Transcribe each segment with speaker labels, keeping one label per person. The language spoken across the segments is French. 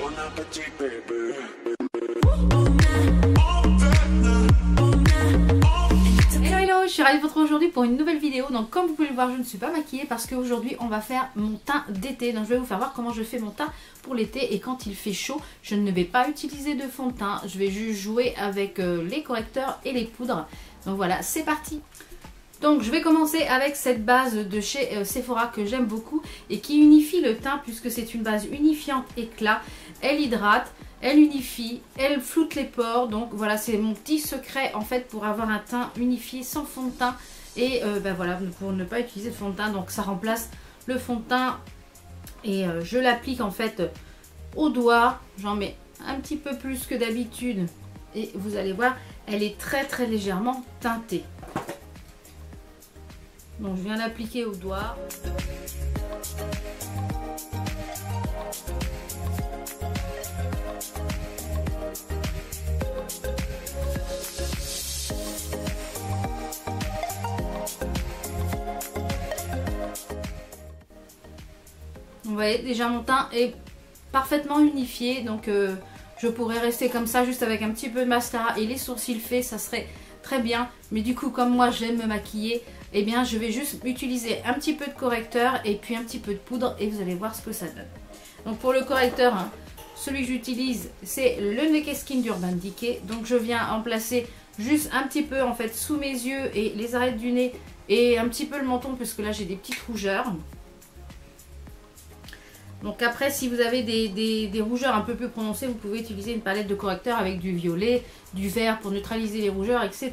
Speaker 1: Hello hello, je suis ravie de vous retrouver aujourd'hui pour une nouvelle vidéo. Donc comme vous pouvez le voir, je ne suis pas maquillée parce qu'aujourd'hui on va faire mon teint d'été. Donc je vais vous faire voir comment je fais mon teint pour l'été. Et quand il fait chaud, je ne vais pas utiliser de fond de teint. Je vais juste jouer avec les correcteurs et les poudres. Donc voilà, c'est parti. Donc je vais commencer avec cette base de chez Sephora que j'aime beaucoup et qui unifie le teint puisque c'est une base unifiante éclat. Elle hydrate, elle unifie, elle floute les pores. Donc voilà, c'est mon petit secret en fait pour avoir un teint unifié sans fond de teint. Et voilà, pour ne pas utiliser de fond de teint. Donc ça remplace le fond de teint. Et je l'applique en fait au doigt. J'en mets un petit peu plus que d'habitude. Et vous allez voir, elle est très légèrement teintée. Donc je viens l'appliquer au doigt. Vous voyez, déjà mon teint est parfaitement unifié. Donc je pourrais rester comme ça juste avec un petit peu de mascara et les sourcils faits, ça serait très bien. Mais du coup, comme moi j'aime me maquiller, eh bien je vais juste utiliser un petit peu de correcteur et puis un petit peu de poudre et vous allez voir ce que ça donne. Donc pour le correcteur, hein, celui que j'utilise c'est le Naked Skin d'Urban Decay. Donc je viens en placer juste un petit peu en fait sous mes yeux et les arêtes du nez et un petit peu le menton parce que là j'ai des petites rougeurs. Donc après, si vous avez des rougeurs un peu plus prononcées, vous pouvez utiliser une palette de correcteur avec du violet, du vert pour neutraliser les rougeurs, etc.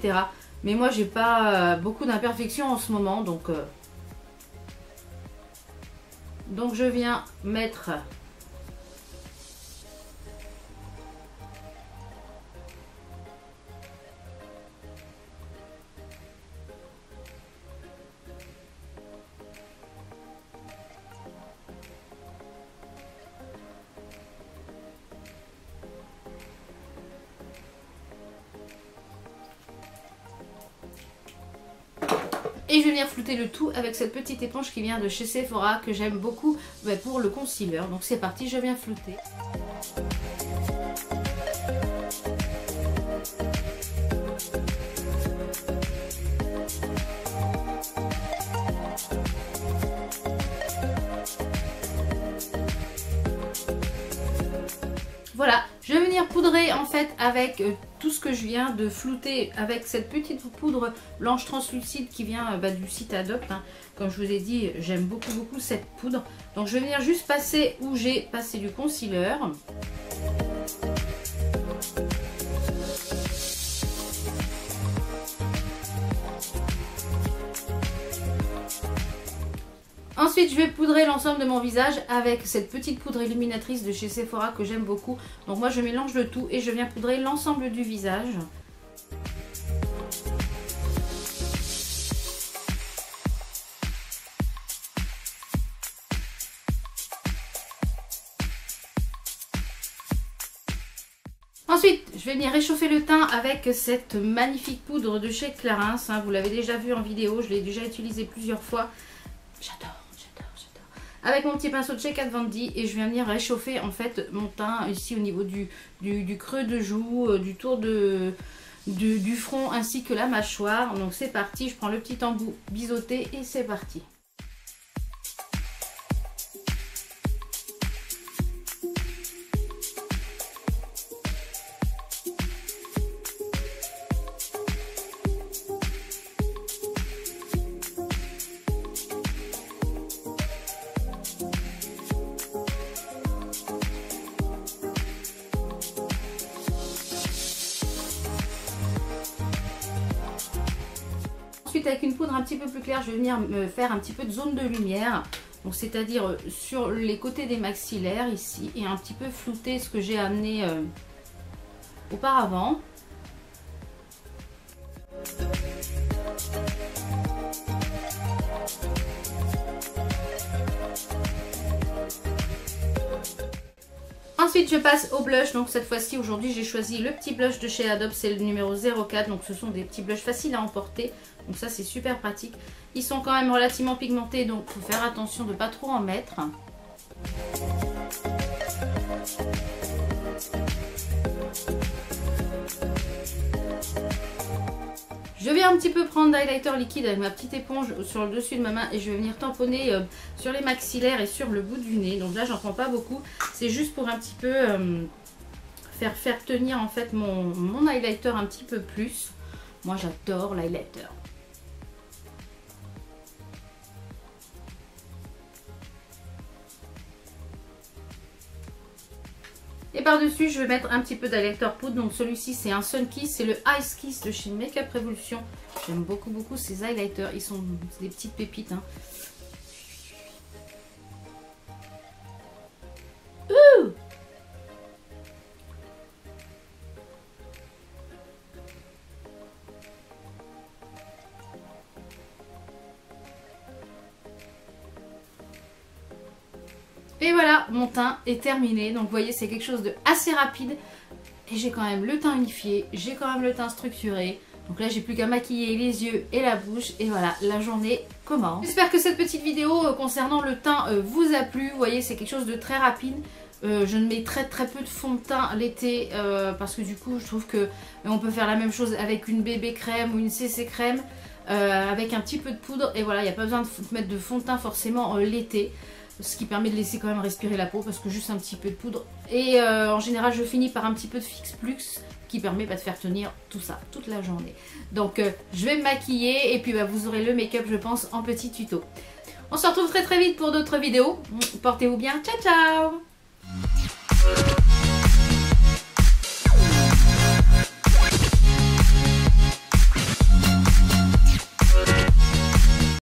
Speaker 1: Mais moi, j'ai pas beaucoup d'imperfections en ce moment, donc je viens mettre et je vais venir flouter le tout avec cette petite éponge qui vient de chez Sephora que j'aime beaucoup pour le concealer. Donc c'est parti, je viens flouter. Voilà, je vais venir poudrer en fait avec tout ce que je viens de flouter avec cette petite poudre blanche translucide qui vient du site Adopt. Hein. Comme je vous ai dit, j'aime beaucoup cette poudre. Donc je vais venir juste passer où j'ai passé du concealer. Ensuite, je vais poudrer l'ensemble de mon visage avec cette petite poudre illuminatrice de chez Sephora que j'aime beaucoup. Donc moi, je mélange le tout et je viens poudrer l'ensemble du visage. Ensuite, je vais venir réchauffer le teint avec cette magnifique poudre de chez Clarins. Hein. Vous l'avez déjà vu en vidéo, je l'ai déjà utilisée plusieurs fois. J'adore. Avec mon petit pinceau de chez Kat Von D et je viens venir réchauffer en fait mon teint ici au niveau du creux de joue, du tour du front ainsi que la mâchoire. Donc c'est parti, je prends le petit embout biseauté et c'est parti. Ensuite, avec une poudre un petit peu plus claire, je vais venir me faire un petit peu de zone de lumière. Donc c'est-à-dire sur les côtés des maxillaires ici et un petit peu flouter ce que j'ai amené auparavant. Ensuite je passe au blush, donc cette fois-ci aujourd'hui j'ai choisi le petit blush de chez Adopt, c'est le numéro 04, donc ce sont des petits blushs faciles à emporter, donc ça c'est super pratique. Ils sont quand même relativement pigmentés, donc il faut faire attention de ne pas trop en mettre. vais un petit peu prendre d'highlighter liquide avec ma petite éponge sur le dessus de ma main et je vais venir tamponner sur les maxillaires et sur le bout du nez. Donc là, j'en prends pas beaucoup. C'est juste pour un petit peu faire tenir en fait mon highlighter un petit peu plus. Moi, j'adore l'highlighter. Et par-dessus, je vais mettre un petit peu d'highlighter poudre. Donc celui-ci, c'est un Sun Kiss. C'est le Ice Kiss de chez Makeup Revolution. J'aime beaucoup ces highlighters. Ils sont des petites pépites. Hein. Et voilà, mon teint est terminé. Donc vous voyez, c'est quelque chose de assez rapide. Et j'ai quand même le teint unifié, j'ai quand même le teint structuré. Donc là, j'ai plus qu'à maquiller les yeux et la bouche. Et voilà, la journée commence. J'espère que cette petite vidéo concernant le teint vous a plu. Vous voyez, c'est quelque chose de très rapide. Je ne mets très peu de fond de teint l'été parce que du coup, je trouve que on peut faire la même chose avec une bébé crème ou une CC crème. Avec un petit peu de poudre. Et voilà, il n'y a pas besoin de mettre de fond de teint forcément l'été. Ce qui permet de laisser quand même respirer la peau parce que juste un petit peu de poudre. Et en général, je finis par un petit peu de Fix Plus qui permet de faire tenir tout ça toute la journée. Donc je vais me maquiller et puis vous aurez le make-up, je pense, en petit tuto. On se retrouve très vite pour d'autres vidéos. Portez-vous bien. Ciao, ciao!